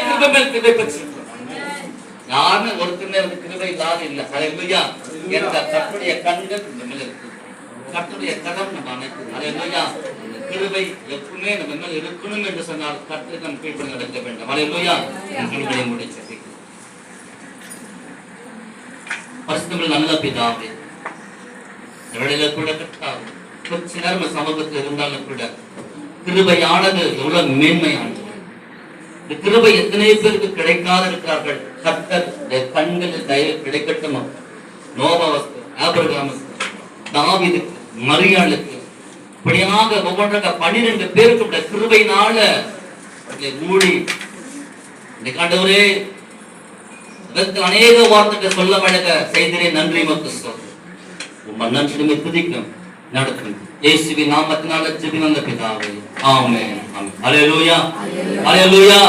கிருபை மேல் கிருபை பெற்றிருக்கிறோம். யாருமே ஒருத்தருமே வந்து கிருபை இல்லாத இல்லை. ஹல்லேலூயா. கர்த்தருடைய கண்கள் நம்ம மேல இருக்கு, கர்த்தருடைய கரம் நம்ம அனைத்து. ஹல்லேலூயா. கிருபை எப்பவுமே நம்ம மேல இருக்கணும் என்று சொன்னால் கர்த்தருக்கு நம்ம கீழ்ப்படிந்து நடக்க வேண்டும். ஹல்லேலூயா. கிருபையை முடிச்சு பரிசுத்தமிழ் நல்ல பிதாவே, வேளையில கூட கர்த்தாவே கொஞ்ச நேரம் சமூகத்தில் இருந்தாலும் கூட கிருபையானது எவ்வளவு மேன்மையானது. இந்த கிருபை எத்தனை பேருக்கு கிடைக்காத இருக்கிறார்கள். கர்த்தர் கண்களில் தயவு கிடைக்கட்டும். நோவாவுக்கு, ஆபிரகாமுக்கு, தாவீதுக்கு, மரியாளுக்கு இப்படியாக ஒவ்வொன்றாக 12 பேருக்கு கிருபையினால மூடி இந்த ஆண்டவரே அநேக வார்த்தைகள் சொல்ல வழங்க செய்திரே. நன்றி மக்கள் உம்ம நன்றி துதிக்கும் நடக்கும் இயேசுவின் நாமத்தினால ஜெபிக்கிறோம் பிதாவே. ஆமென். ஹல்லேலூயா. ஹல்லேலூயா.